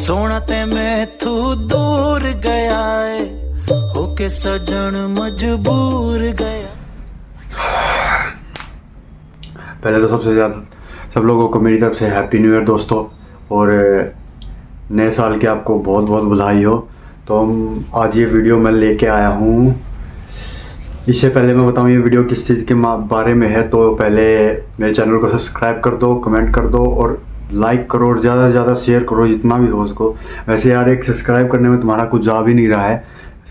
सोना ते मैथू दूर गया है, होके सजन मजबूर गया। पहले तो सबसे ज़्यादा सब लोगों को मेरी तरफ से हैप्पी न्यू ईयर दोस्तों, और नए साल की आपको बहुत बहुत बधाई हो। तो आज ये वीडियो मैं लेके आया हूँ। इससे पहले मैं बताऊँ ये वीडियो किस चीज़ के बारे में है, तो पहले मेरे चैनल को सब्सक्राइब कर दो, कमेंट कर दो और लाइक करो और ज़्यादा से ज़्यादा शेयर करो जितना भी हो उसको। वैसे यार एक सब्सक्राइब करने में तुम्हारा कुछ जा भी नहीं रहा है,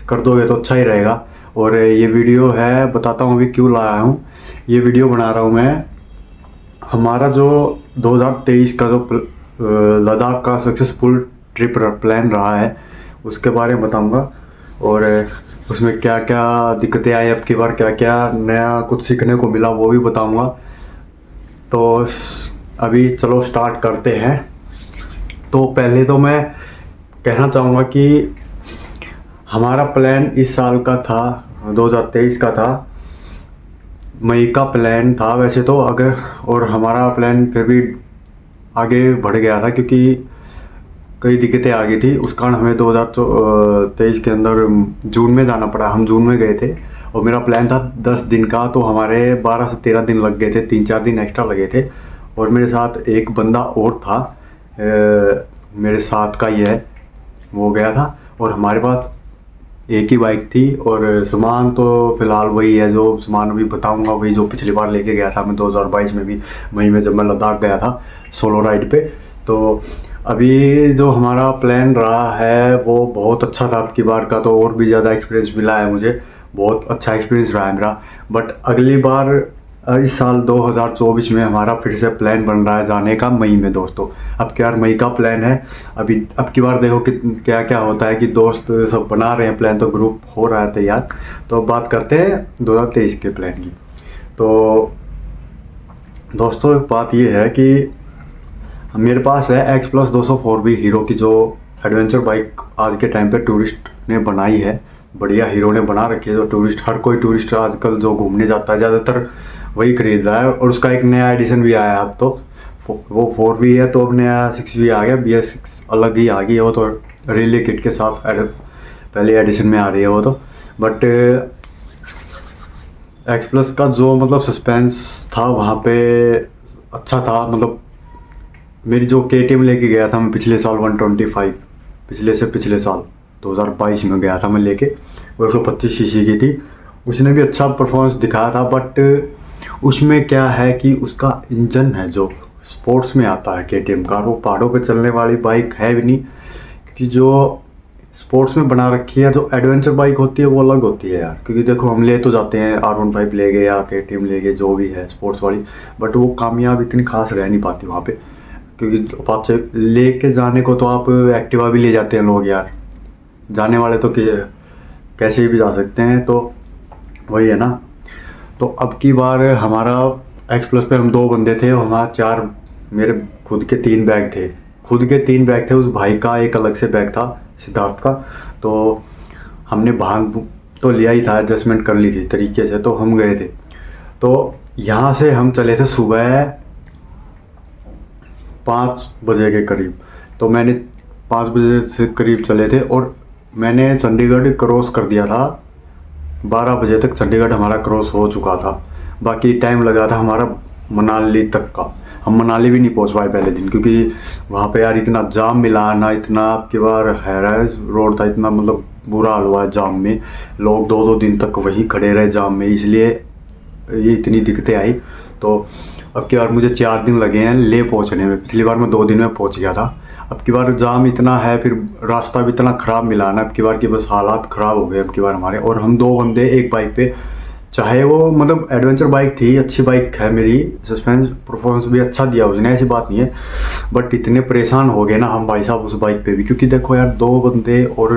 कर दोगे तो अच्छा ही रहेगा। और ये वीडियो है, बताता हूँ अभी क्यों लाया हूँ। ये वीडियो बना रहा हूँ मैं, हमारा जो 2023 का जो लद्दाख का सक्सेसफुल ट्रिप प्लान रहा है उसके बारे में बताऊँगा, और उसमें क्या क्या दिक्कतें आई, अब की बार क्या क्या नया कुछ सीखने को मिला वो भी बताऊँगा। तो अभी चलो स्टार्ट करते हैं। तो पहले तो मैं कहना चाहूँगा कि हमारा प्लान इस साल का था, 2023 का था, मई का प्लान था वैसे तो, अगर और हमारा प्लान फिर भी आगे बढ़ गया था क्योंकि कई दिक्कतें आ गई थी। उस कारण हमें 2023 के अंदर जून में जाना पड़ा। हम जून में गए थे और मेरा प्लान था 10 दिन का, तो हमारे 12 से 13 दिन लग गए थे, 3-4 दिन एक्स्ट्रा लगे थे। और मेरे साथ एक बंदा और था, मेरे साथ का ही है, वो गया था। और हमारे पास एक ही बाइक थी और सामान तो फ़िलहाल वही है, जो सामान अभी बताऊंगा वही जो पिछली बार लेके गया था मैं 2022 में भी, मई में जब मैं लद्दाख गया था सोलो राइड पे। तो अभी जो हमारा प्लान रहा है वो बहुत अच्छा था अब की बार का, तो और भी ज़्यादा एक्सपीरियंस मिला है मुझे, बहुत अच्छा एक्सपीरियंस रहा है मेरा। बट अगली बार इस साल 2024 में हमारा फिर से प्लान बन रहा है जाने का मई में दोस्तों। अब क्या मई का प्लान है, अभी अब की बार देखो कि क्या क्या होता है कि दोस्त सब बना रहे हैं प्लान, तो ग्रुप हो रहा है तैयार। तो अब बात करते हैं 2023 के प्लान की। तो दोस्तों एक बात ये है कि मेरे पास है X+ 204V हीरो की, जो एडवेंचर बाइक आज के टाइम पे टूरिस्ट ने बनाई है, बढ़िया हीरो ने बना रखी है। जो टूरिस्ट, हर कोई टूरिस्ट आजकल जो घूमने जाता है ज़्यादातर वही खरीद रहा है। और उसका एक नया एडिशन भी आया है अब तो, वो 4V है तो अब नया 6V आ गया, BS6 अलग ही आ गई है वो तो, रिले किट के साथ पहले एडिशन में आ रही है वो तो। बट X+ का जो मतलब सस्पेंस था वहाँ पे अच्छा था। मतलब मेरी जो KTM लेके गया था मैं पिछले साल 125, पिछले साल 2022 में गया था मैं लेके, वो 125 सीसी की थी। उसने भी अच्छा परफॉर्मेंस दिखाया था, बट उसमें क्या है कि उसका इंजन है जो स्पोर्ट्स में आता है KTM का, वो पहाड़ों पे चलने वाली बाइक है भी नहीं, क्योंकि जो स्पोर्ट्स में बना रखी है, जो एडवेंचर बाइक होती है वो अलग होती है यार। क्योंकि देखो हम ले तो जाते हैं, R15 ले गए या KTM ले गए, जो भी है स्पोर्ट्स वाली, बट वो कामयाब इतनी खास रह नहीं पाती वहाँ पे। क्योंकि पाँच लेके जाने को तो आप एक्टिवा भी ले जाते हैं लोग यार, जाने वाले तो कैसे भी जा सकते हैं, तो वही है ना। तो अब की बार हमारा X+ पे हम 2 बंदे थे और हमारा 4, मेरे खुद के 3 बैग थे, उस भाई का एक अलग से बैग था सिद्धार्थ का। तो हमने भांग तो लिया ही था, एडजस्टमेंट कर ली थी तरीके से, तो हम गए थे। तो यहाँ से हम चले थे सुबह 5 बजे के करीब, तो मैंने 5 बजे से करीब चले थे और मैंने चंडीगढ़ क्रॉस कर दिया था। 12 बजे तक चंडीगढ़ हमारा क्रॉस हो चुका था। बाकी टाइम लगा था हमारा मनाली तक का। हम मनाली भी नहीं पहुंच पाए पहले दिन, क्योंकि वहाँ पे यार इतना जाम मिला ना, इतना आपकी बार हैराइज रोड था, इतना मतलब बुरा हाल हुआ है जाम में। लोग 2-2 दिन तक वहीं खड़े रहे जाम में, इसलिए ये इतनी दिक्कतें आई। तो अब की बार मुझे 4 दिन लगे हैं ले पहुँचने में, पिछली बार मैं 2 दिन में पहुँच गया था। अब की बार जाम इतना है, फिर रास्ता भी इतना ख़राब मिला ना अब की बार की, बस हालात ख़राब हो गए अब की बार हमारे। और हम 2 बंदे एक बाइक पे, चाहे वो मतलब एडवेंचर बाइक थी, अच्छी बाइक है मेरी, सस्पेंस परफॉर्मेंस भी अच्छा दिया उसने, ऐसी बात नहीं है, बट इतने परेशान हो गए ना हम भाई साहब उस बाइक पे भी। क्योंकि देखो यार 2 बंदे और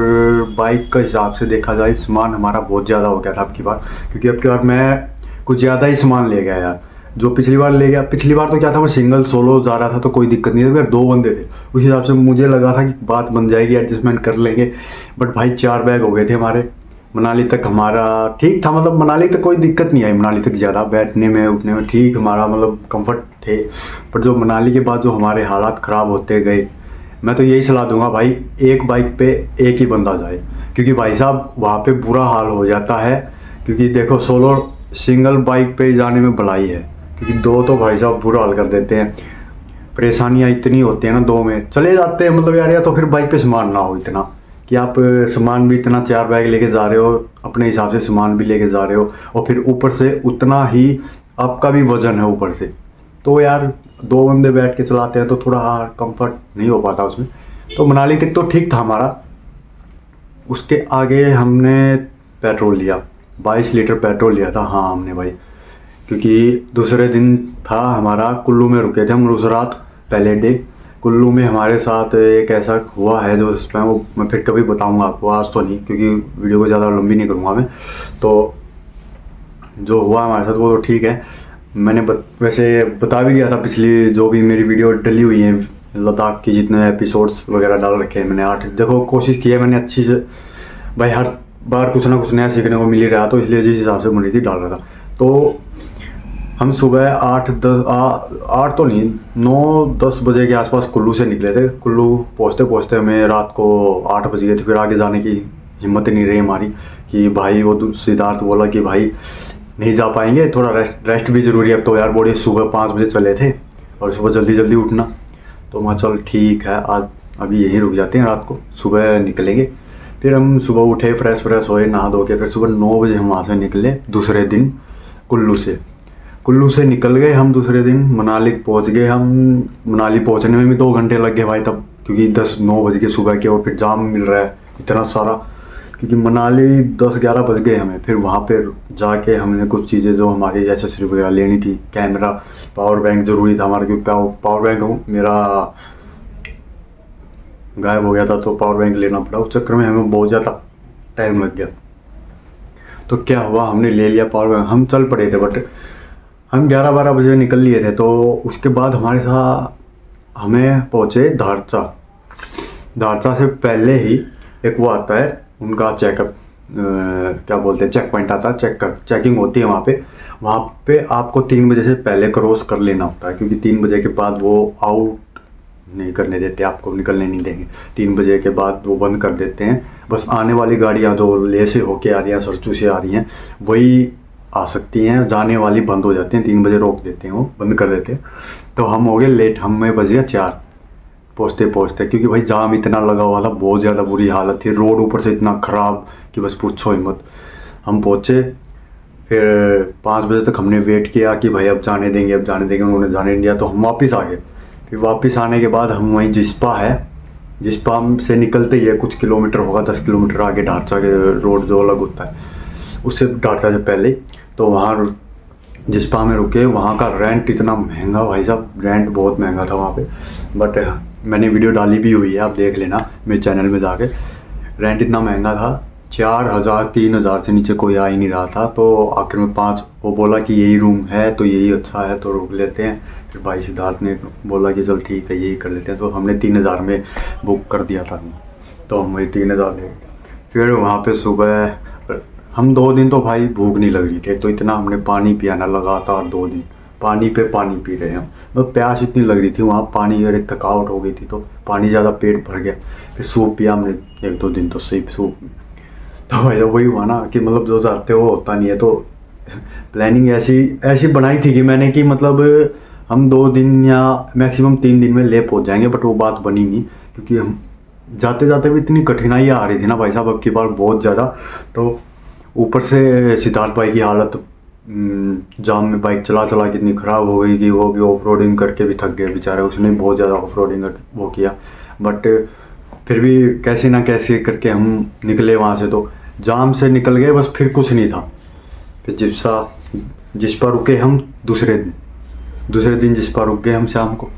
बाइक का हिसाब से देखा जाए सामान हमारा बहुत ज़्यादा हो गया था अब की बार। क्योंकि अब की बार मैं कुछ ज़्यादा ही सामान ले गया यार, जो पिछली बार ले गया। पिछली बार तो क्या था, मैं सिंगल सोलो जा रहा था तो कोई दिक्कत नहीं थी, फिर 2 बंदे थे, उस हिसाब से मुझे लगा था कि बात बन जाएगी, एडजस्टमेंट कर लेंगे। बट भाई 4 बैग हो गए थे हमारे। मनाली तक हमारा ठीक था, मतलब मनाली तक कोई दिक्कत नहीं आई, मनाली तक ज़्यादा बैठने में उठने में ठीक हमारा मतलब कंफर्ट थे। पर जो मनाली के बाद जो हमारे हालात ख़राब होते गए, मैं तो यही सलाह दूंगा भाई, एक बाइक पे एक ही बंदा जाए, क्योंकि भाई साहब वहाँ पे बुरा हाल हो जाता है। क्योंकि देखो सोलो सिंगल बाइक पे जाने में भलाई है, क्योंकि दो तो भाई साहब बुरा हाल कर देते हैं। परेशानियाँ इतनी होती हैं ना, दो में चले जाते हैं मतलब यार। या तो फिर बाइक पे सामान ना हो इतना कि आप सामान भी इतना 4 बैग लेके जा रहे हो, अपने हिसाब से सामान भी लेके जा रहे हो, और फिर ऊपर से उतना ही आपका भी वजन है ऊपर से, तो यार 2 बंदे बैठ के चलाते हैं तो थोड़ा कंफर्ट नहीं हो पाता उसमें। तो मनाली तक तो ठीक था हमारा। उसके आगे हमने पेट्रोल लिया, 22 लीटर पेट्रोल लिया था। हाँ हमने भाई, क्योंकि दूसरे दिन था हमारा, कुल्लू में रुके थे हम उस रात, पहले डे। कुल्लू में हमारे साथ एक ऐसा हुआ है जो उसमें वो मैं फिर कभी बताऊंगा आपको, आज तो नहीं, क्योंकि वीडियो को ज़्यादा लंबी नहीं करूँगा मैं। तो जो हुआ हमारे साथ वो तो ठीक है, मैंने वैसे बता भी दिया था पिछली जो भी मेरी वीडियो डली हुई है लद्दाख की, जितने एपिसोड्स वगैरह डाल रखे हैं मैंने 8। देखो कोशिश की है मैंने अच्छी से भाई, हर बार कुछ ना कुछ नया सीखने को मिल ही रहा, तो इसलिए जिस हिसाब से बनी थी डाल रहा था। तो हम सुबह 8 तो नहीं 9-10 बजे के आसपास कुल्लू से निकले थे। कुल्लू पहुँचते पहुँचते हमें रात को 8 बज गए थे। फिर आगे जाने की हिम्मत नहीं रही हमारी कि भाई, वो सिद्धार्थ बोला कि भाई नहीं जा पाएंगे, थोड़ा रेस्ट भी ज़रूरी है अब तो यार। बॉडी सुबह 5 बजे चले थे और सुबह जल्दी जल्दी उठना, तो मैं चल ठीक है आज अभी यहीं रुक जाते हैं, रात को सुबह निकलेंगे। फिर हम सुबह उठे, फ्रेश होए, नहा धो के, फिर सुबह 9 बजे हम वहाँ से निकले दूसरे दिन कुल्लू से निकल गए हम दूसरे दिन। मनाली पहुँच गए हम। मनाली पहुँचने में भी 2 घंटे लग गए भाई तब, क्योंकि 10-9 बज के सुबह के, और फिर जाम मिल रहा है इतना सारा, क्योंकि मनाली 10-11 बज गए हमें। फिर वहाँ पर जाके हमने कुछ चीज़ें जो हमारी एक्सेसरी वगैरह लेनी थी, कैमरा, पावर बैंक ज़रूरी था हमारा, क्योंकि पावर बैंक मेरा गायब हो गया था, तो पावर बैंक लेना पड़ा। उस चक्कर में हमें बहुत ज़्यादा टाइम लग गया। तो क्या हुआ, हमने ले लिया पावर बैंक, हम चल पड़े थे, बट हम 11-12 बजे निकल लिए थे। तो उसके बाद हमारे साथ हमें पहुँचे धारचा से पहले ही एक वो आता है उनका चेकअप, क्या बोलते हैं, चेक पॉइंट आता है, चेकिंग होती है वहाँ पे आपको 3 बजे से पहले क्रॉस कर लेना होता है, क्योंकि 3 बजे के बाद वो आउट नहीं करने देते, आपको निकलने नहीं देंगे। 3 बजे के बाद वो बंद कर देते हैं। बस आने वाली गाड़ियाँ जो ले से होके आ रही हैं, सरचू से आ रही हैं, वही आ सकती हैं, जाने वाली बंद हो जाती हैं। 3 बजे रोक देते हैं, वो बंद कर देते हैं। तो हम हो गए लेट, हमें बज गया 4 पहुँचते, क्योंकि भाई जाम इतना लगा हुआ था, बहुत ज़्यादा बुरी हालत थी। रोड ऊपर से इतना ख़राब कि बस पूछो ही मत। हम पहुँचे, फिर 5 बजे तक हमने वेट किया कि भाई अब जाने देंगे, उन्होंने जाने नहीं दिया, तो हम वापस आ गए। फिर वापस आने के बाद हम वहीं जिस्पा से निकलते ही है, कुछ किलोमीटर होगा, 10 किलोमीटर आगे धारचा के रोड जो अलग होता है, उससे धारचा से पहले। तो वहाँ जिस्पा में रुके। वहाँ का रेंट इतना महंगा भाई साहब, रेंट बहुत महंगा था वहाँ पे, बट मैंने वीडियो डाली भी हुई है, आप देख लेना मेरे चैनल में जाके। रेंट इतना महंगा था, 4,000-3,000 से नीचे कोई आ ही नहीं रहा था। तो आखिर में 5 वो बोला कि यही रूम है, तो यही अच्छा है, तो रुक लेते हैं। फिर भाई सिद्धार्थ ने बोला कि चल ठीक है यही कर लेते हैं, तो हमने 3,000 में बुक कर दिया था। तो हम वही 3,000 ले। फिर वहाँ पे सुबह हम 2 दिन तो भाई भूख नहीं लग रही थी, तो इतना हमने पानी पिया ना, लगातार 2 दिन पानी पे पानी पी रहे हैं हम। मतलब प्यास इतनी लग रही थी वहाँ, पानी और एक थकावट हो गई थी, तो पानी ज़्यादा पेट भर गया। फिर सूप पिया हमने 1-2 दिन तो सही सूप में। तो भाई वही हुआ ना कि मतलब जो चाहते हो होता नहीं है। तो प्लानिंग ऐसी बनाई थी कि मैंने कि मतलब हम 2 दिन या मैक्सिमम 3 दिन में ले पहुँच जाएंगे, बट वो बात बनी नहीं, क्योंकि हम जाते जाते भी इतनी कठिनाइयाँ आ रही थी ना भाई साहब, अब की बार बहुत ज़्यादा। तो ऊपर से सिद्धार्थ भाई की हालत जाम में बाइक चला के इतनी ख़राब हो गई कि वो भी ऑफ रोडिंग करके भी थक गए बेचारे। उसने बहुत ज़्यादा ऑफ रोडिंग वो किया, बट फिर भी कैसे ना कैसे करके हम निकले वहाँ से। तो जाम से निकल गए, बस फिर कुछ नहीं था। फिर जिस्पा रुके हम दूसरे दिन जिस्पा रुक गए हम शाम को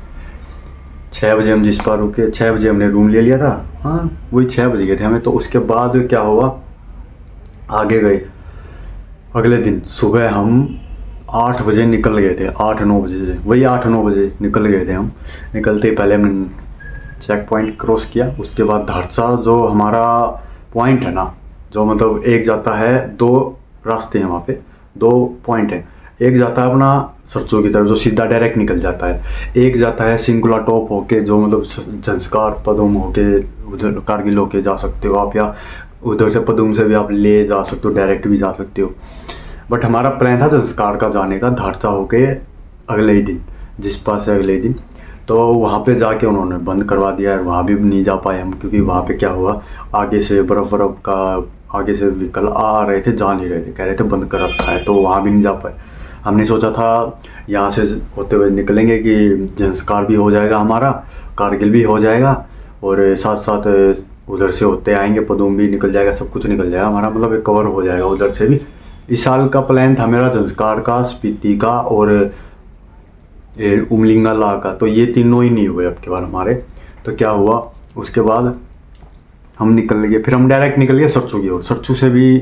6 बजे। हम जिस्पा रुके, 6 बजे हमने रूम ले लिया था। हाँ वही 6 बजे गए थे हमें। तो उसके बाद क्या हुआ, आगे गए। अगले दिन सुबह हम 8 बजे निकल गए थे, 8-9 बजे से, वही 8-9 बजे निकल गए थे हम। निकलते ही पहले हमने चेक पॉइंट क्रॉस किया, उसके बाद धारचा जो हमारा पॉइंट है ना, जो मतलब एक जाता है, 2 रास्ते हैं वहाँ पे, 2 पॉइंट हैं। एक जाता है अपना सरसों की तरफ जो सीधा डायरेक्ट निकल जाता है, एक जाता है सिंगुला टॉप होके जो मतलब झंस्कार पदुम होके उधर कारगिल होके जा सकते हो आप, या उधर से पदुम से भी आप ले जा सकते हो, डायरेक्ट भी जा सकते हो। बट हमारा प्लान था झंस्कार का जाने का, धारचा होके अगले ही दिन, जिस पास से अगले ही दिन। तो वहाँ पे जाके उन्होंने बंद करवा दिया है, वहाँ भी नहीं जा पाए हम, क्योंकि वहाँ पे क्या हुआ, आगे से बर्फ़ का आगे से व्हीकल आ रहे थे, जा नहीं रहे थे, कह रहे थे बंद कर रखा है, तो वहाँ भी नहीं जा पाए। हमने सोचा था यहाँ से होते हुए निकलेंगे कि झंस्कार भी हो जाएगा हमारा, कारगिल भी हो जाएगा, और साथ साथ उधर से होते आएंगे, पदूम भी निकल जाएगा, सब कुछ निकल जाएगा हमारा, मतलब एक कवर हो जाएगा उधर से भी। इस साल का प्लान था मेरा झंस्कार का, स्पीति का और उमलिंगा ला का, तो ये तीनों ही नहीं हुए अब के बार हमारे। तो क्या हुआ, उसके बाद हम निकल गए, फिर हम डायरेक्ट निकल गए सरचू की ओर। सरचू से भी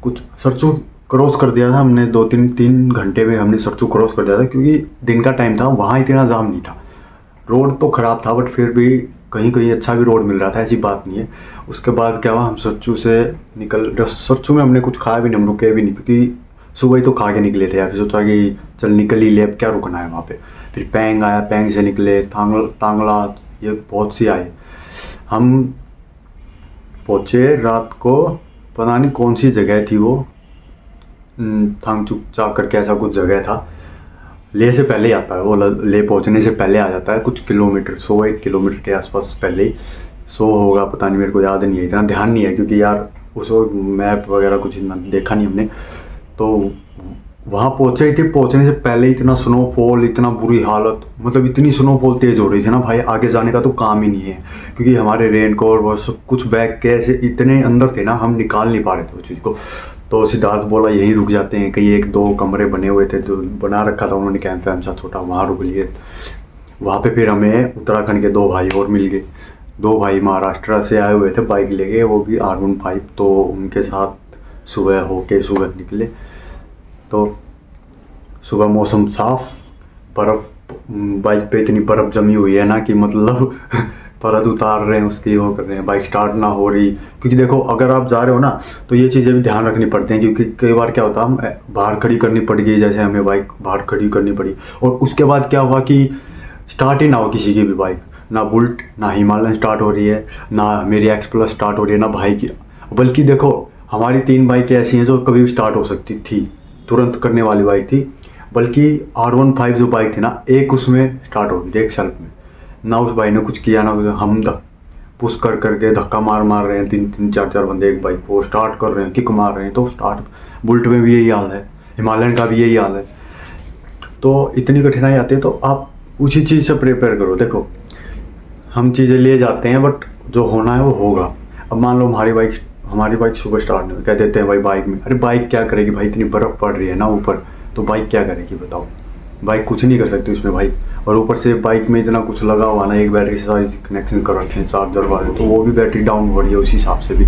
कुछ, सरचू क्रॉस कर दिया था हमने, 2-3 घंटे में हमने सरचू क्रॉस कर दिया था, क्योंकि दिन का टाइम था, वहाँ इतना जाम नहीं था। रोड तो ख़राब था बट फिर भी कहीं कहीं अच्छा भी रोड मिल रहा था, ऐसी बात नहीं है। उसके बाद क्या हुआ, हम सरचू से निकल, सरचू में हमने कुछ खाया भी नहीं, हम रुके भी नहीं, क्योंकि सुबह ही तो खा के निकले थे यार, फिर सोचा कि चल निकल ही ले, अब क्या रुकना है वहाँ पे। फिर पैंग आया, पैंग से निकले, तांगला, ये बहुत सी आए। हम पहुँचे रात को, पता नहीं कौन सी जगह थी वो, थांगचुक चा करके ऐसा कुछ जगह था। ले से पहले ही आता है वो, ले पहुँचने से पहले आ जाता है, कुछ किलोमीटर, 101 किलोमीटर के आसपास पहले ही, 100 होगा पता नहीं, मेरे को याद नहीं है, इतना ध्यान नहीं है, क्योंकि यार उस वक्त मैप वगैरह कुछ इतना देखा नहीं हमने। तो वहाँ पहुँचे थे, पहुँचने से पहले इतना स्नोफॉल, इतना बुरी हालत, मतलब इतनी स्नोफॉल तेज़ हो रही थी ना भाई, आगे जाने का तो काम ही नहीं है, क्योंकि हमारे रेनकोट वो सब कुछ बैग के ऐसे इतने अंदर थे ना, हम निकाल नहीं पा रहे थे उस चीज़ को। तो सिद्धार्थ बोला यहीं रुक जाते हैं, कहीं 1-2 कमरे बने हुए थे, तो बना रखा था उन्होंने कैंप वैम्प सा छोटा, वहाँ रुक लिए। वहाँ पे फिर हमें उत्तराखंड के 2 भाई और मिल गए, 2 भाई महाराष्ट्र से आए हुए थे बाइक लेके, वो भी R15, तो उनके साथ सुबह निकले। तो सुबह मौसम साफ, बर्फ़, बाइक पे इतनी बर्फ़ जमी हुई है ना कि मतलब परत उतार रहे हैं उसकी, वो कर रहे हैं, बाइक स्टार्ट ना हो रही। क्योंकि देखो अगर आप जा रहे हो ना तो ये चीज़ें भी ध्यान रखनी पड़ती हैं, क्योंकि कई बार क्या होता है, हम बाहर खड़ी करनी पड़ गई, जैसे हमें बाइक बाहर खड़ी करनी पड़ी, और उसके बाद क्या हुआ कि स्टार्ट ही ना हो किसी की भी बाइक, ना बुल्ट, ना हिमालयन स्टार्ट हो रही है, ना मेरी X+ स्टार्ट हो रही है, ना भाई की। बल्कि देखो हमारी 3 बाइकें ऐसी हैं जो कभी भी स्टार्ट हो सकती थी, तुरंत करने वाली बाइक थी। बल्कि R15 जो बाइक थी ना, एक उसमें स्टार्ट हो गई थी, एक सेल्फ में, ना उस भाई ने कुछ किया ना, हम पुश कर करके धक्का मार रहे हैं, 3-3, 4-4 बंदे एक बाइक को स्टार्ट कर रहे हैं, किक मार रहे हैं, तो स्टार्ट। बुल्ट में भी यही हाल है, हिमालयन का भी यही हाल है। तो इतनी कठिनाई आती है, तो आप उसी चीज़ से प्रिपेयर करो। देखो हम चीज़ें ले जाते हैं बट जो होना है वो होगा। अब मान लो हमारी बाइक सुबह स्टार्ट नहीं, कह देते हैं भाई बाइक में, अरे बाइक क्या करेगी भाई, इतनी बर्फ़ पड़ रही है ना ऊपर, तो बाइक क्या करेगी बताओ, बाइक कुछ नहीं कर सकती उसमें भाई। और ऊपर से बाइक में इतना कुछ लगा हुआ ना, एक बैटरी से सारी कनेक्शन कर रखे हैं, चार्जर वाले, तो वो भी बैटरी डाउन हो रही है उस हिसाब से भी।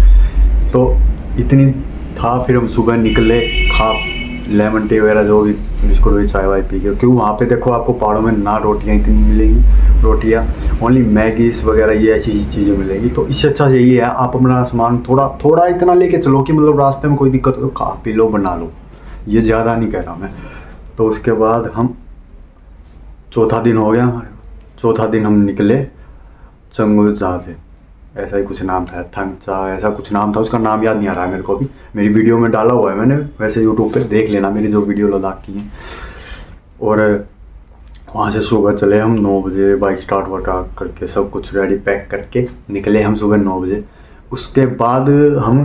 तो इतनी था, फिर हम सुबह निकले, खा लेमन टी वगैरह जो भी बिस्कुट भी चाय वाय पी के, क्योंकि वहाँ पे देखो आपको पहाड़ों में ना रोटियाँ इतनी मिलेंगी, रोटियाँ ओनली मैगीज वगैरह ये ऐसी चीज़ें मिलेंगी। तो इससे अच्छा यही है आप अपना सामान थोड़ा इतना लेके चलो कि मतलब रास्ते में कोई दिक्कत हो तो खा पी लो, बना लो, ये ज़्यादा नहीं कह रहा मैं। तो उसके बाद हम, चौथा दिन हो गया हमारे, चौथा दिन हम निकले चंगुल जहाँ से, ऐसा ही कुछ नाम था, थंगचा ऐसा कुछ नाम था, उसका नाम याद नहीं आ रहा है मेरे को भी, मेरी वीडियो में डाला हुआ है मैंने, वैसे यूट्यूब पे देख लेना मेरी जो वीडियो लद्दाख की है। और वहाँ से सुबह चले हम 9 बजे, बाइक स्टार्ट वार्ट करके सब कुछ रेडी पैक करके निकले हम सुबह 9 बजे। उसके बाद हम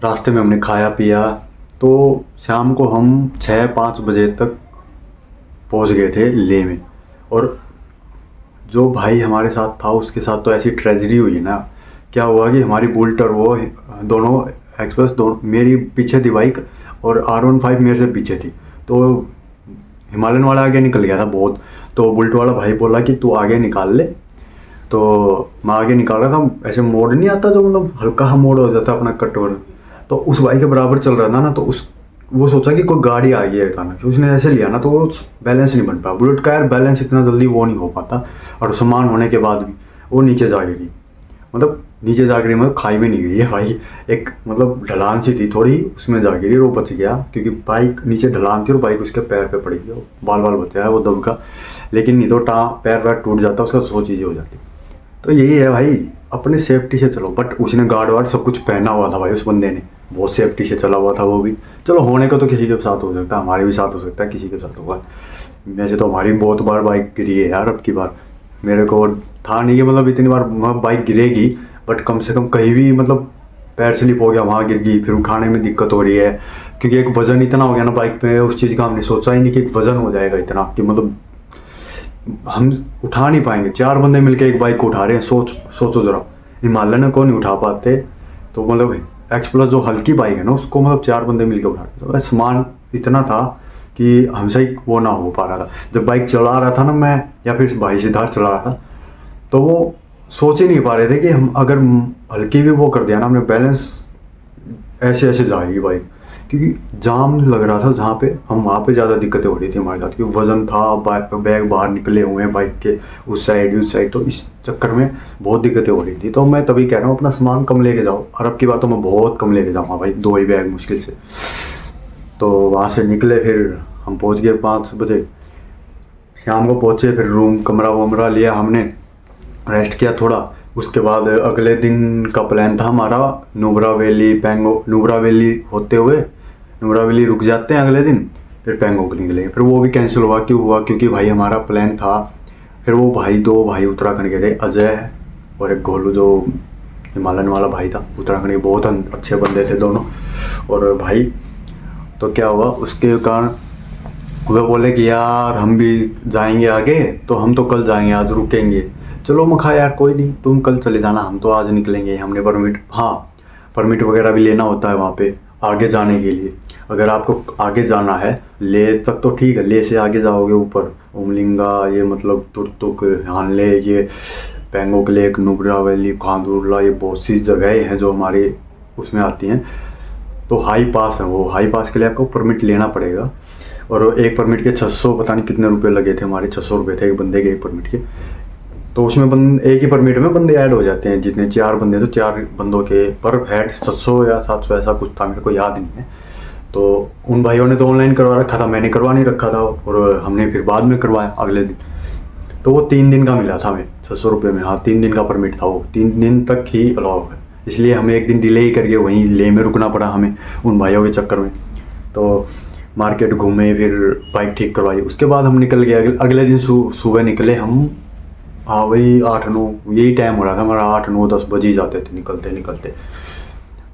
रास्ते में हमने खाया पिया, तो शाम को हम 6-5 बजे तक पहुँच गए थे ले में। और जो भाई हमारे साथ था उसके साथ तो ऐसी ट्रेजेडी हुई ना, क्या हुआ कि हमारी बुल्ट और वो दोनों X+ दोनों, मेरी पीछे थी बाइक और R15 मेरे से पीछे थी, तो हिमालयन वाला आगे निकल गया था बहुत। तो बुल्ट वाला भाई बोला कि तू आगे निकाल ले, तो मैं आगे निकाल रहा था, ऐसे मोड़ नहीं आता जो मतलब हल्का मोड़ हो जाता अपना कटोर, तो उस भाई के बराबर चल रहा था ना, तो वो सोचा कि कोई गाड़ी आ गई है अचानक, उसने ऐसे लिया ना तो वो बैलेंस नहीं बन पाया। बुलेट का यार बैलेंस इतना जल्दी वो नहीं हो पाता, और सामान होने के बाद भी वो नीचे जा गिरी। मतलब नीचे जा गिरी, मतलब खाई में नहीं गई है भाई, एक मतलब ढलान सी थी थोड़ी, उसमें जा गिरी और वो बच गया, क्योंकि बाइक नीचे ढलान थी और बाइक उसके पैर पे पड़ी गई, बाल बाल बचा है वो दब का। लेकिन नहीं तो पैर वैर टूट जाता, उसका 100 चीज़ें हो जाती। तो यही है भाई, अपने सेफ्टी से चलो। बट उसने गार्ड वार्ड सब कुछ पहना हुआ था भाई, उस बंदे ने बहुत सेफ्टी से चला हुआ था वो भी। चलो होने को तो किसी के साथ हो सकता है, हमारे भी साथ हो सकता है, किसी के साथ होगा। वैसे तो हमारी बहुत बार बाइक गिरी है यार। अब की बार मेरे को था नहीं कि मतलब इतनी बार बाइक गिरेगी, बट कम से कम कहीं भी मतलब पैर स्लिप हो गया, वहाँ गिर गई, फिर उठाने में दिक्कत हो रही है, क्योंकि एक वज़न इतना हो गया ना बाइक पे, उस चीज़ का हमने सोचा ही नहीं कि एक वज़न हो जाएगा इतना कि मतलब हम उठा नहीं पाएंगे। 4 बंदे मिलके एक बाइक को उठा रहे हैं, सोचो ज़रा, हिमालय ने कौन नहीं उठा पाते। तो मतलब एक्स प्लस जो हल्की बाइक है ना, उसको मतलब 4 बंदे मिलके उठा रहे। तो सामान इतना था कि हमसे ही वो ना हो पा रहा था। जब बाइक चला रहा था ना मैं, या फिर भाई सिद्धार्थ चला रहा था, तो वो सोच ही नहीं पा रहे थे कि हम अगर हल्की भी वो कर दिया ना हमने, बैलेंस ऐसे ऐसे जाएगी बाइक, क्योंकि जाम लग रहा था जहाँ पे हम, वहाँ पे ज़्यादा दिक्कतें हो रही थी हमारे साथ, क्योंकि वज़न था, बैग बाहर निकले हुए हैं बाइक के उस साइड, तो इस चक्कर में बहुत दिक्कतें हो रही थी। तो मैं तभी कह रहा हूँ अपना सामान कम लेके जाओ, और अब की बात तो मैं बहुत कम लेके जाऊँगा भाई, 2 ही बैग मुश्किल से। तो वहाँ से निकले, फिर हम पहुँच गए 5 बजे शाम को पहुँचे, फिर रूम कमरा वमरा लिया हमने, रेस्ट किया थोड़ा। उसके बाद अगले दिन का प्लान था हमारा नुब्रा वैली नुब्रा वैली होते हुए नुब्रा वैली रुक जाते हैं अगले दिन, फिर पैंगोंग निकलेंगे। फिर वो भी कैंसिल हुआ, क्यों हुआ, क्योंकि भाई हमारा प्लान था, फिर वो भाई 2 भाई उत्तराखंड के थे, अजय और एक गोलू जो हिमालयन वाला भाई था, उत्तराखंड के बहुत अच्छे बंदे थे दोनों। और भाई तो क्या हुआ, उसके कारण वह बोले कि यार हम भी जाएंगे आगे, तो हम तो कल जाएंगे, आज रुकेंगे। चलो मैं कहा यार कोई नहीं, तुम कल चले जाना, हम तो आज निकलेंगे। हमने परमिट वगैरह भी लेना होता है वहाँ पे आगे जाने के लिए। अगर आपको आगे जाना है ले तक तो ठीक है, ले से आगे जाओगे ऊपर उमलिंगा, ये मतलब तुरतुक, हानले, ये पैंगोंग लेक, नुब्रा वैली, खांडुरला, ये बहुत सी जगहें हैं जो हमारी उसमें आती हैं। तो हाई पास है, वो हाई पास के लिए आपको परमिट लेना पड़ेगा। और एक परमिट के 600 पता नहीं कितने रुपए लगे थे, हमारे 600 रुपये थे एक बंदे के एक परमिट के। तो उसमें एक ही परमिट में बंदे ऐड हो जाते हैं, जितने 4 बंदे तो 4 बंदों के पर हेड 600 या 700 ऐसा कुछ था, मेरे को याद नहीं है। तो उन भाइयों ने तो ऑनलाइन करवा रखा था, मैंने करवा नहीं रखा था, और हमने फिर बाद में करवाया अगले दिन। तो वो 3 दिन का मिला था हमें 600 रुपये में। हाँ 3 दिन का परमिट था, वो 3 दिन तक ही अलाउ है, इसलिए हमें एक दिन डिले ही करके वहीं ले में रुकना पड़ा हमें उन भाइयों के चक्कर में। तो मार्केट घूमे, फिर बाइक ठीक करवाई, उसके बाद हम निकल गए। अगले दिन सुबह निकले हम। हाँ वही 8-9 यही टाइम हो रहा था हमारा, 8-9-10 बज ही जाते थे निकलते।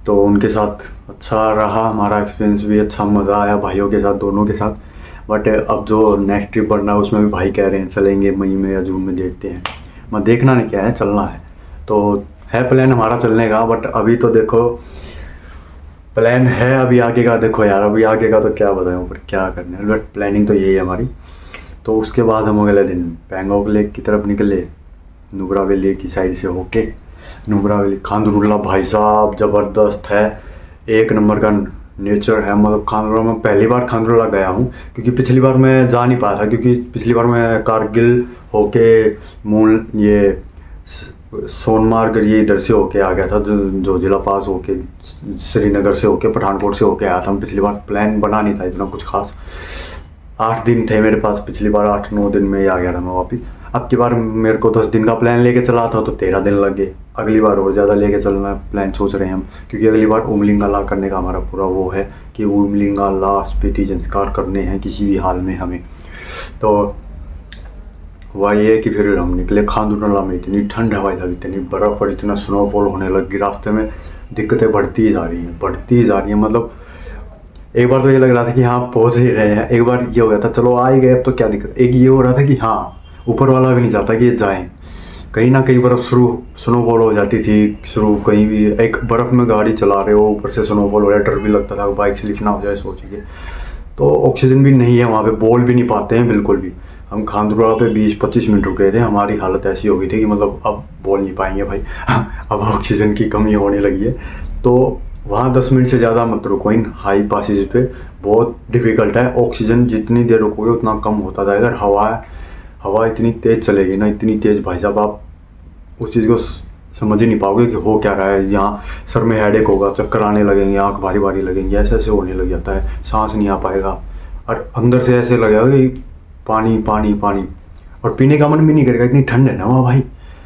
तो उनके साथ अच्छा रहा हमारा एक्सपीरियंस भी, अच्छा मज़ा आया भाइयों के साथ, दोनों के साथ। बट अब जो नेक्स्ट ट्रिप बढ़ना है उसमें भी भाई कह रहे हैं चलेंगे मई में या जून में, देखते हैं। मैं देखना नहीं क्या है, चलना है। तो है प्लान हमारा चलने का, बट अभी तो देखो प्लान है, अभी आगे का देखो यार, अभी आगे का तो क्या बताऊँ, पर क्या करना है, बट प्लानिंग तो यही है हमारी। तो उसके बाद हम अगले दिन पैंगोंग लेक की तरफ निकले, नुब्रा वैली की साइड से होके। नुब्रा वैली खांडुरला भाई साहब ज़बरदस्त है, एक नंबर का नेचर है। मतलब खांडुरला में पहली बार खांडुरला गया हूँ, क्योंकि पिछली बार मैं जा नहीं पाया था, क्योंकि पिछली बार मैं कारगिल होके ये सोनमार्ग ये इधर से होके आ गया था, जो जिला पास होके श्रीनगर से होके पठानकोट से होके आया था। पिछली बार प्लान बना नहीं था इतना कुछ खास, 8 दिन थे मेरे पास पिछली बार, 8-9 दिन में ही आ गया था मैं वापिस। अब की बार मेरे को 10 दिन का प्लान लेके चला था, तो 13 दिन लग गए। अगली बार और ज़्यादा लेके चलना प्लान सोच रहे हैं हम, क्योंकि अगली बार उमलिंगा करने का हमारा पूरा वो है कि उमलिंगा स्पीति संस्कार करने हैं किसी भी हाल में हमें। तो वही है कि फिर हम निकले खांडुरला में। इतनी ठंड है भाई साहब, इतनी बर्फ़ और इतना स्नोफॉल होने लगी रास्ते में, दिक्कतें बढ़ती ही जा रही हैं। मतलब एक बार तो ये लग रहा था कि हाँ पहुँच ही रहे हैं, एक बार ये हो गया था चलो आ ही गए अब तो क्या दिक्कत। एक ये हो रहा था कि हाँ ऊपर वाला भी नहीं चाहता कि ये जाएँ, कहीं ना कहीं बर्फ़ स्नोफॉल हो जाती थी शुरू, कहीं भी एक बर्फ़ में गाड़ी चला रहे हो, ऊपर से स्नोफॉल हो रहा है, डर भी लगता था बाइक स्लिप ना हो जाए सोचिए। तो ऑक्सीजन भी नहीं है वहाँ पे, बोल भी नहीं पाते हैं बिल्कुल भी। हम खांडुरला पे 20-25 मिनट रुके थे, हमारी हालत ऐसी हो गई थी कि मतलब अब बोल नहीं पाएंगे भाई अब ऑक्सीजन की कमी होने लगी है। तो वहाँ 10 मिनट से ज़्यादा मत रुको इन हाई पासेज पे, बहुत डिफ़िकल्ट है। ऑक्सीजन जितनी देर रुकोगे उतना कम होता जाएगा। अगर हवा इतनी तेज़ चलेगी ना, इतनी तेज़ भाई साहब, आप उस चीज़ को समझ ही नहीं पाओगे कि हो क्या रहा है। यहाँ सर में हेडेक होगा, चक्कर आने लगेंगे, आंख भारी भारी लगेंगी, ऐसे ऐसे होने लग जाता है, सांस नहीं आ पाएगा और अंदर से ऐसे लगेगा कि पानी पानी पानी, और पीने का मन भी नहीं करेगा, इतनी ठंड है ना वहाँ भाई।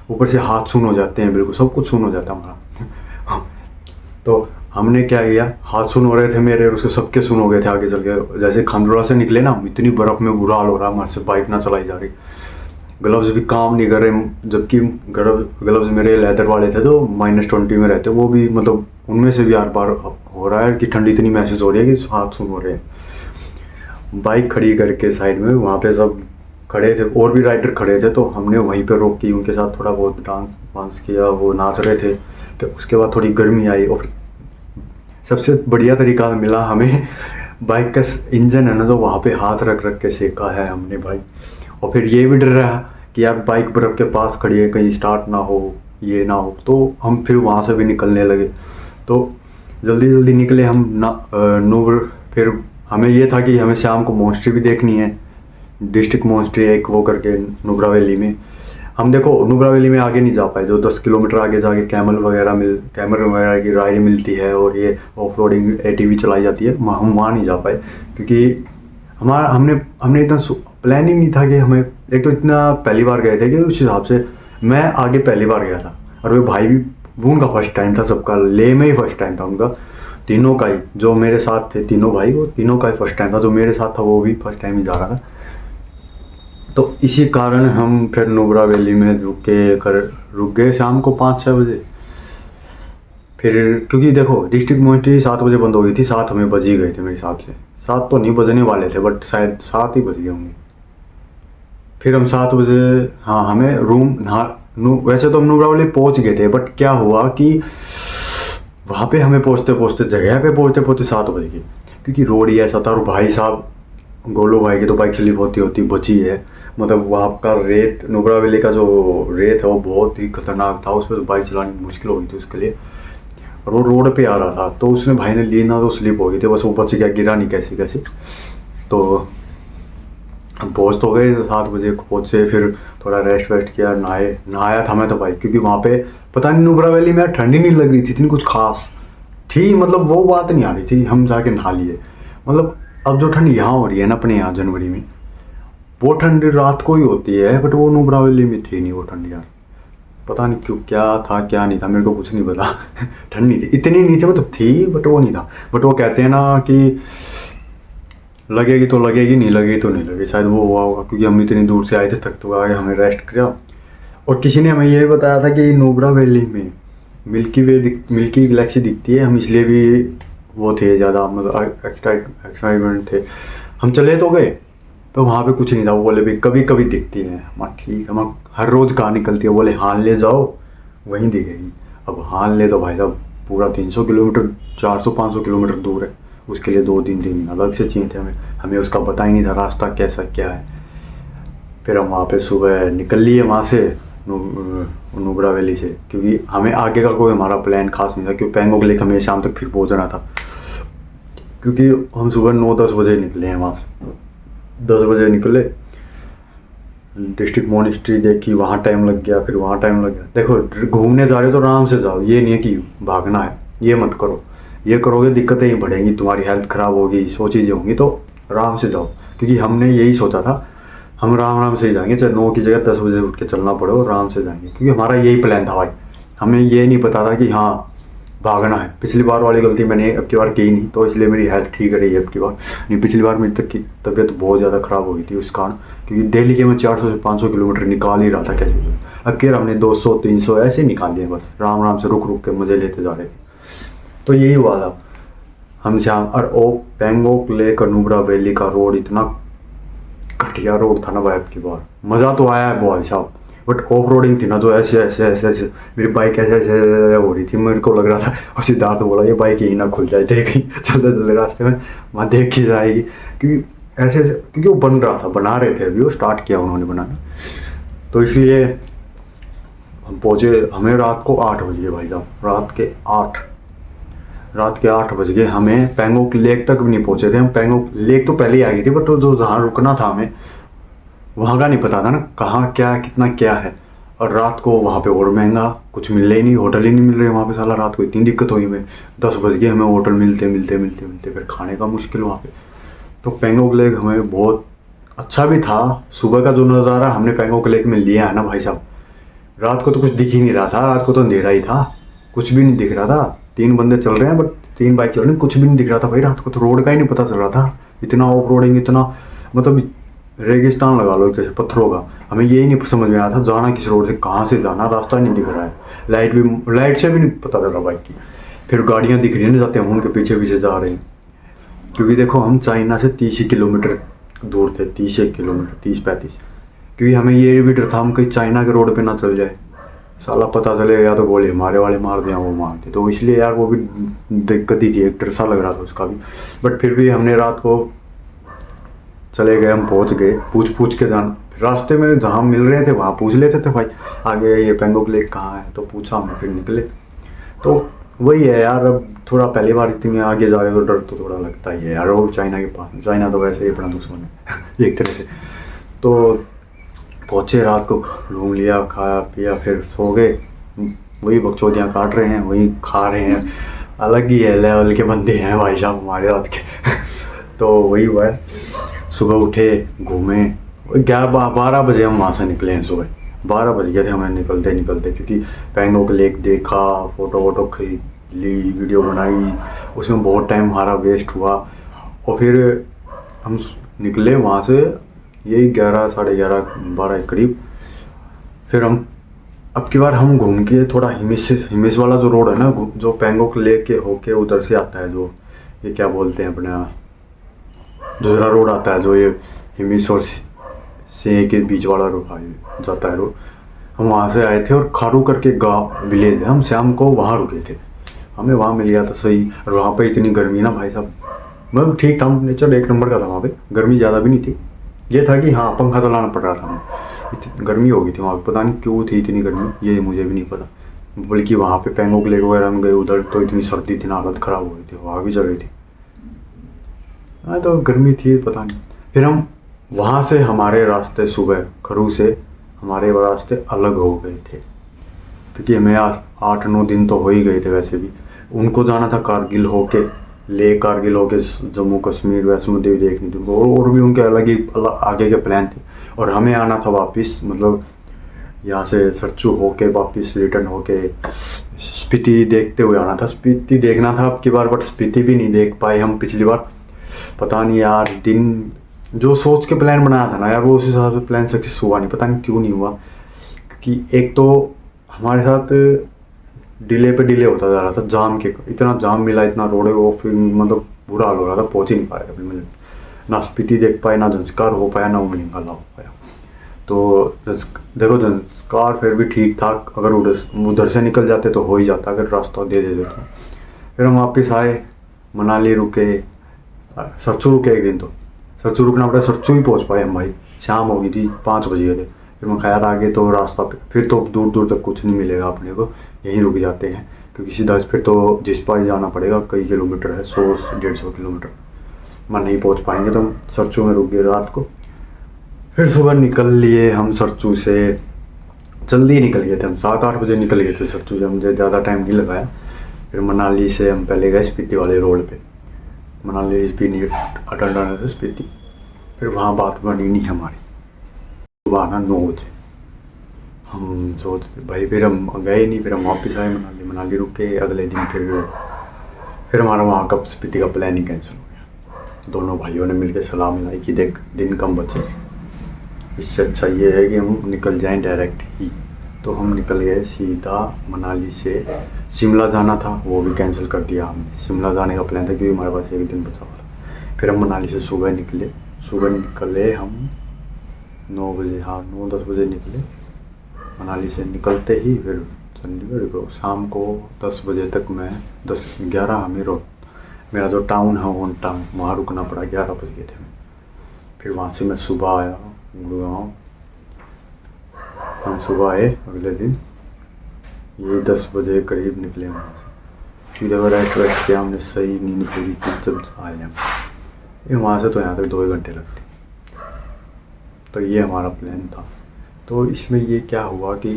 ऊपर से हाथ सून हो जाते हैं, बिल्कुल सब कुछ सून हो जाता है हमारा। तो हमने क्या किया, हाथ सुन हो रहे थे मेरे और उसके सबके सुन हो गए थे आगे चल के। जैसे खंडोरा से निकले ना, इतनी बर्फ़ में बुरा हाल हो रहा है हमारे से, बाइक ना चलाई जा रही, ग्लव्स भी काम नहीं कर रहे, जबकि ग्लव्स मेरे लेदर वाले थे जो -20 में रहते, वो भी मतलब उनमें से भी हर बार हो रहा है कि ठंडी इतनी महसूस हो रही है कि हाथ सुन हो रहे हैं। बाइक खड़ी करके साइड में, वहाँ पे सब खड़े थे और भी राइडर खड़े थे, तो हमने वहीं पे रोक की, उनके साथ थोड़ा बहुत डांस वांस किया, वो नाच रहे थे। तो उसके बाद थोड़ी गर्मी आई और सबसे बढ़िया तरीका मिला हमें, बाइक का इंजन है ना, जो वहाँ पे हाथ रख रख के सेका है हमने भाई। और फिर ये भी डर रहा कि यार बाइक बर्फ़ के पास खड़ी है, कहीं स्टार्ट ना हो, ये ना हो, तो हम फिर वहाँ से भी निकलने लगे। तो जल्दी जल्दी निकले हम ना नूब्रा। फिर हमें ये था कि हमें शाम को मोनेस्ट्री भी देखनी है, डिस्ट्रिक्ट मोनेस्ट्री एक वो करके नुब्रा वैली में। हम देखो नुब्रा वैली में आगे नहीं जा पाए, जो 10 किलोमीटर आगे जाके कैमल वगैरह की राइड मिलती है और ये ऑफ रोडिंग ATV चलाई जाती है, हम वहाँ नहीं जा पाए, क्योंकि हमने इतना प्लान ही नहीं था कि हमें, एक तो इतना पहली बार गए थे कि उस हिसाब से मैं आगे पहली बार गया था, और वे भाई भी, वो उनका फर्स्ट टाइम था, सबका ले में ही फर्स्ट टाइम था उनका, तीनों का ही, जो मेरे साथ थे तीनों भाई, वो तीनों का ही फर्स्ट टाइम था, जो मेरे साथ था वो भी फर्स्ट टाइम ही जा रहा था। तो इसी कारण हम फिर नुब्रा वैली में रुक गए शाम को 5-6 बजे। फिर क्योंकि देखो डिस्ट्रिक्ट मोनेस्ट्री 7 बजे बंद हो गई थी, 7 हमें बज ही गए थे मेरे हिसाब से, 7 तो नहीं बजने वाले थे बट शायद 7 ही बज गए होंगे। फिर हम 7 बजे, हाँ हमें वैसे तो हम नुब्रा वैली पहुँच गए थे, बट क्या हुआ कि वहाँ पे हमें जगह पे पहुँचते पहुँचते 7 बज गए, क्योंकि रोड ही ऐसा था। और भाई साहब, गोलू भाई की तो बाइक स्लिप होती बची है, मतलब वहाँ का रेत, नुब्रा वैली का जो रेत है वो बहुत ही खतरनाक था, उस पर तो बाइक चलानी मुश्किल हो गई थी उसके लिए। और वो रोड पे आ रहा था, तो उसने भाई ने ली ना, तो स्लिप हो गई थी, बस वो बच गया, गिरा नहीं कैसे। तो हम पहुँच तो गए, 7 बजे पहुँचे, फिर थोड़ा रेस्ट वेस्ट किया, नहाया था मैं तो भाई, क्योंकि वहाँ पे पता नहीं नुब्रा वैली में ठंडी नहीं लग रही थी, इतनी कुछ खास थी, मतलब वो बात नहीं आ रही थी, हम जाके नहा लिए। मतलब अब जो ठंड यहाँ हो रही है ना अपने यहाँ जनवरी में, वो ठंड रात को ही होती है, बट वो नुब्रा वैली में थी नहीं वो ठंड यार, पता नहीं क्यों, क्या था क्या नहीं था, मेरे को कुछ नहीं पता। ठंड नहीं थी, इतनी नहीं थी, मतलब थी बट वो नहीं था। बट वो कहते हैं ना कि लगेगी तो लगेगी, नहीं लगेगी तो नहीं लगेगी, शायद वो हुआ होगा, क्योंकि हम इतनी दूर से आए थे, थक तो आए, हमें रेस्ट किया। और किसी ने हमें ये भी बताया था कि नुब्रा वैली में मिल्की गैलेक्सी दिखती है, हम इसलिए भी वो थे ज़्यादा, मतलब एक्साइटमेंट थे। हम चले तो गए, तो वहाँ पे कुछ नहीं था, वो बोले भी कभी कभी दिखती है। मैं ठीक है, मैं हर रोज़ कहाँ निकलती है, बोले हान ले जाओ वहीं दिखेगी। अब हान ले तो भाई साहब पूरा 300 किलोमीटर, 400-500 किलोमीटर दूर है, उसके लिए 2-3 दिन अलग से चाहिए थे हमें उसका पता ही नहीं था रास्ता कैसा क्या है। फिर हम वहाँ पे सुबह निकल लिए वहाँ से नुब्रा वैली से, क्योंकि हमें आगे का कोई हमारा प्लान खास नहीं था, क्योंकि पैंगोंग लेक हमें शाम तक फिर पहुँचना था, क्योंकि हम सुबह 9-10 बजे निकले हैं वहाँ से। 10 बजे निकले, डिस्ट्रिक्ट मोनेस्ट्री देखी, वहाँ टाइम लग गया, फिर वहाँ टाइम लग गया। देखो घूमने जा रहे हो तो आराम से जाओ, ये नहीं है कि भागना है, ये मत करो, ये करोगे दिक्कतें ही बढ़ेंगी, तुम्हारी हेल्थ ख़राब होगी, 100 चीज़ें होंगी, तो आराम से जाओ। क्योंकि हमने यही सोचा था, हम आराम से ही जाएंगे, चाहे 9 की जगह 10 बजे उठ के चलना पड़े, आराम से जाएंगे, क्योंकि हमारा यही प्लान था भाई। हमें ये नहीं पता था कि हाँ भागना है। पिछली बार वाली गलती मैंने अब की बार की नहीं, तो इसलिए मेरी हेल्थ ठीक रही है अब की बार। नहीं, पिछली बार मेरी तक की तबीयत बहुत ज़्यादा ख़राब हो गई थी उस कारण, क्योंकि डेली के मैं 400 से 500 किलोमीटर निकाल ही रहा था कैसे। अब की हमने 200-300 ऐसे निकाल दिए, बस आराम से रुक के मज़े लेते जा रहे थे। तो यही हुआ था हम शाम। और ओ पैंगोंग लेक और नुब्रा वैली का रोड इतना घटिया रोड था ना भाई, अब की बार मज़ा तो आया है बहुत साहब, बट ऑफ रोडिंग थी ना, जो ऐसे मेरी बाइक ऐसे हो रही थी, मेरे को लग रहा था। और सिद्धार्थ बोला ये बाइक यहीं ना खुल जाए तेरे कहीं चलते रास्ते में, वहाँ देख के जाएगी, क्योंकि क्योंकि वो बन रहा था, बना रहे थे, अभी वो स्टार्ट किया उन्होंने बनाना, तो इसलिए हम पहुँचे। हमें रात को 8 बज गए भाई साहब, रात के 8 बज गए, हमें पैंगोंग लेक तक भी नहीं पहुँचे थे हम। पैंगोंग लेक तो पहले ही आ गई थी, बट जो जहाँ रुकना था हमें वहाँ का नहीं पता था ना, कहाँ क्या कितना क्या है। और रात को वहाँ पे और महंगा, कुछ मिल ही नहीं, होटल ही नहीं मिल रहे वहाँ पे। साला रात को इतनी दिक्कत हुई हमें, 10 बज गए हमें होटल मिलते मिलते मिलते मिलते, फिर खाने का मुश्किल वहाँ पे। तो पैंगोंग लेक हमें बहुत अच्छा भी था। सुबह का जो नज़ारा हमने पैंगोंग लेक में लिया है ना भाई साहब, रात को तो कुछ दिख ही नहीं रहा था, रात को तो अंधेरा ही था, कुछ भी नहीं दिख रहा था। 3 बंदे चल रहे हैं बट 3 बाइक चल रही हैं, कुछ भी नहीं दिख रहा था भाई रात को तो, रोड का ही नहीं पता चल रहा था। इतना ऑफ रोडिंग, इतना मतलब रेगिस्तान लगा लो जैसे पत्थरों का। हमें यही नहीं समझ में आया था जाना किस रोड से, कहाँ से जाना, रास्ता नहीं दिख रहा है। लाइट से भी नहीं पता चल रहा बाइक की। फिर गाड़ियाँ दिख रही हैं जाते हैं, उनके पीछे पीछे जा रहे हैं। क्योंकि देखो हम चाइना से 30 किलोमीटर दूर थे, 30 किलोमीटर, 30-35। क्योंकि हमें ये भी डर था हम कहीं चाइना के रोड पे ना चल जाए, साला पता चले या तो गोली हमारे वाले मार दें, वो मार दे। तो इसलिए यार वो भी दिक्कत ही थी, एक डर सा लग रहा था उसका भी। बट फिर भी हमने रात को चले गए, हम पहुंच गए, पूछ के जाना। रास्ते में जहाँ मिल रहे थे वहाँ पूछ लेते थे भाई आगे ये पैंगोंग लेक कहाँ है, तो पूछा हमने, फिर निकले। तो वही है यार, अब थोड़ा पहली बार इतनी आगे जा रहे तो डर तो थोड़ा लगता ही है यार। और चाइना के पास, चाइना तो वैसे ही अपना दुश्मन है एक तरह से। तो पहुँचे, रात को घूम लिया, खाया पिया, फिर सो गए। वही बकचोदियाँ काट रहे हैं, वही खा रहे हैं। अलग ही है लेवल के बंदे हैं भाई साहब हमारे रात के तो वही हुआ है। सुबह उठे, घूमे, 11-12 बजे हम वहाँ से निकले हैं। सुबह 12 बज गए थे हमें निकलते निकलते, क्योंकि पैंगोंग लेक देखा, फ़ोटो वोटो खींच ली, वीडियो बनाई, उसमें बहुत टाइम हमारा वेस्ट हुआ। और फिर हम निकले वहाँ से यही 11, साढ़े 11, 12 के करीब। फिर हम अब की बार हम घूम के थोड़ा हिमिस वाला जो रोड है ना, जो पैंगोंग लेक के होके उधर से आता है, जो ये क्या बोलते हैं अपना दूसरा रोड आता है, जो ये हिमिस और से के बीच वाला रोड जाता है रोड। हम वहाँ से आए थे और खारू करके गाँव विलेज है, हम शाम को वहाँ रुके थे। हमें वहाँ मिल गया था सही। और वहाँ पे इतनी गर्मी ना भाई साहब, मतलब ठीक था, नेचर एक नंबर का था वहाँ पे, गर्मी ज़्यादा भी नहीं थी। ये था कि हाँ पंखा चलाना पड़ रहा था हमें, इतनी गर्मी हो गई थी वहाँ पे, पता नहीं क्यों थी इतनी गर्मी, ये मुझे भी नहीं पता। बल्कि वहाँ पे पैंगोंग लेक वगैरह में गए उधर तो इतनी सर्दी थी ना, हालत ख़राब हो गई थी, हवा भी चल रही थी। हाँ तो गर्मी थी पता नहीं। फिर हम वहाँ से हमारे रास्ते सुबह खरू से हमारे रास्ते अलग हो गए थे, क्योंकि हमें 8-9 दिन तो हो ही गए थे वैसे भी। उनको जाना था कारगिल होके, कारगिल होके जम्मू कश्मीर वैष्णो देवी देखनी थी उनको, और भी उनके अलग ही आगे के प्लान थे। और हमें आना था वापस, मतलब यहाँ से सरचू होके वापस रिटर्न होके स्पीति देखते हुए आना था। स्पीति देखना था अब की बार, बट स्पीति भी नहीं देख पाए हम पिछली बार। पता नहीं यार, दिन जो सोच के प्लान बनाया था ना यार, वो उस हिसाब से प्लान सक्सेस हुआ नहीं, पता नहीं क्यों नहीं हुआ। क्योंकि एक तो हमारे साथ डिले पे डिले होता जा रहा था, जाम के इतना जाम मिला, इतना रोड है वो, फिर मतलब बुरा हाल हो रहा था, पहुँच ही नहीं पाया कभी। मतलब ना स्पीति देख पाए, ना जंस्कार हो पाया, ना उमलिंगला हो पाया। तो देखो जंस्कार फिर भी ठीक था, अगर उधर से निकल जाते तो हो ही जाता, अगर रास्ता दे देते तो। फिर हम वापस आए, मनाली रुके, सरचू रुके एक दिन, तो सरचू रुकना पड़ा, सरचू ही पहुंच पाए हम भाई, शाम हो गई थी, 5 बज गए थे। फिर मैं ख्याल आगे तो रास्ता पे फिर तो दूर दूर तक कुछ नहीं मिलेगा अपने को, यहीं रुक जाते हैं, क्योंकि सीधा फिर तो जिस्पा ही जाना पड़ेगा, कई किलोमीटर है, 100-150 किलोमीटर, मैं नहीं पहुंच पाएंगे। तो हम सरचू में रुक गए रात को। फिर सुबह निकल लिए हम सरचू से, जल्दी निकल गए थे हम, 7-8 बजे निकल गए थे सरचू से, मुझे ज़्यादा टाइम नहीं लगाया। फिर मनाली से हम पहले गए स्पीति वाले रोड पे, मनाली भी अटेंड आना था स्पीति। फिर वहाँ बात बनी नहीं हमारी, सुबह आना 9 बजे हम सोचते भाई, फिर हम गए नहीं। फिर हम वापस आए मनाली रुक के अगले दिन। फिर हमारा वहाँ का स्पीति का प्लान ही कैंसिल हो गया। दोनों भाइयों ने मिलकर सलाह मिलाई कि देख दिन कम बचे, इससे अच्छा ये है कि हम निकल जाएं डायरेक्ट ही। तो हम निकल गए सीधा मनाली से। शिमला जाना था, वो भी कैंसिल कर दिया हमने, शिमला जाने का प्लान था क्योंकि हमारे पास एक दिन बचा हुआ था। फिर हम मनाली से सुबह निकले हम 9 बजे, हाँ 9-10 बजे निकले मनाली से। निकलते ही फिर चंडीगढ़ को शाम को 10 बजे तक मैं 10-11 हमें मेरा जो टाउन है होम टाउन, वहाँ रुकना पड़ा, 11 बज गए थे। फिर वहाँ से मैं सुबह आया गुड़गांव। हम सुबह आए अगले दिन, ये 10 बजे करीब निकले वहाँ से। फिर अगर रेस्ट किया हमने, सही नींद पूरी की जब आए हम। ये वहाँ से तो यहाँ तक 2 घंटे लगते। तो ये हमारा प्लान था। तो इसमें ये क्या हुआ कि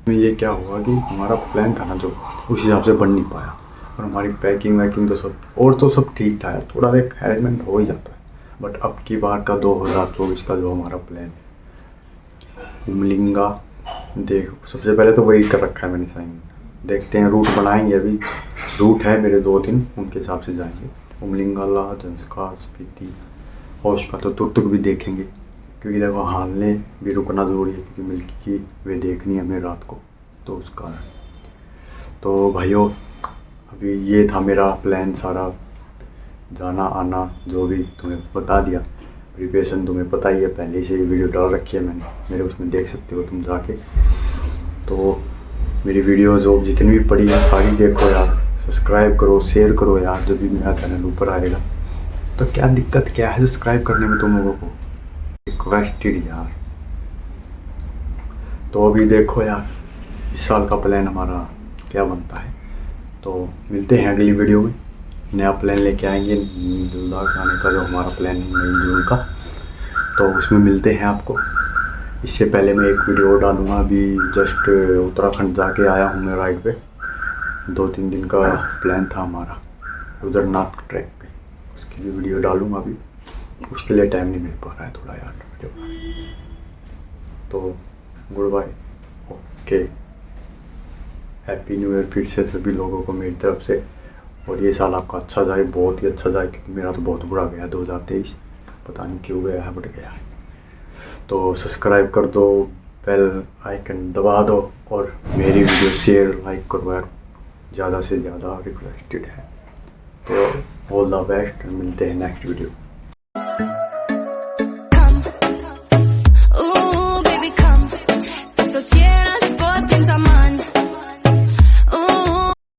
हमारा प्लान था ना जो उस हिसाब से बन नहीं पाया, और हमारी पैकिंग वैकिंग तो सब ठीक था यार, थोड़ा एक हैरेसमेंट हो ही जाता है। बट अब की बार का 2024 का जो हमारा प्लान है उमलिंगा, देख सबसे पहले तो वही कर रखा है मैंने साइन, देखते हैं रूट बनाएंगे, अभी रूट है मेरे 2-3, उनके हिसाब से जाएंगे। उमलिंगाला, जंस्कार, स्पीति, होश का तो तुर्तुक भी देखेंगे, क्योंकि देखो हालने भी रुकना ज़रूरी है, क्योंकि मिल्की की वे देखनी है हमें रात को, तो उसका है। तो भाइयों अभी ये था मेरा प्लान सारा, जाना आना जो भी तुम्हें बता दिया, प्रिपरेशन तुम्हें पता ही है, पहले से ये वीडियो डाल रखी है मैंने, मेरे उसमें देख सकते हो तुम जाके। तो मेरी वीडियो जो जितनी भी पड़ी है सारी देखो यार, सब्सक्राइब करो, शेयर करो यार, जब भी मेरा चैनल ऊपर आएगा। तो क्या दिक्कत क्या है सब्सक्राइब करने में तुम लोगों को, रिक्वेस्टेड यार। तो अभी देखो यार इस साल का प्लान हमारा क्या बनता है, तो मिलते हैं अगली वीडियो में, नया प्लान लेके आएंगे लद्दाख जाने का, जो हमारा प्लान है 9 जून का, तो उसमें मिलते हैं आपको। इससे पहले मैं एक वीडियो डालूँगा, अभी जस्ट उत्तराखंड जाके आया हूँ मैं राइड पे, 2-3 दिन का प्लान था हमारा रुद्रनाथ ट्रैक पे, उसकी भी वीडियो डालूँगा, अभी उसके लिए टाइम नहीं मिल पा रहा है थोड़ा यार वीडियो। तो good bye, okay, happy new year फिर से सभी लोगों को मेरी तरफ से, और ये साल आपका अच्छा जाए, बहुत ही अच्छा जाए, क्योंकि मेरा तो बहुत बुरा गया 2023, पता नहीं क्यों गया है, बट गया है। तो सब्सक्राइब कर दो, बेल आइकन दबा दो, और मेरी वीडियो शेयर लाइक करो यार, ज़्यादा से ज़्यादा रिक्वेस्टेड है। तो ऑल द बेस्ट, मिलते हैं नेक्स्ट वीडियो।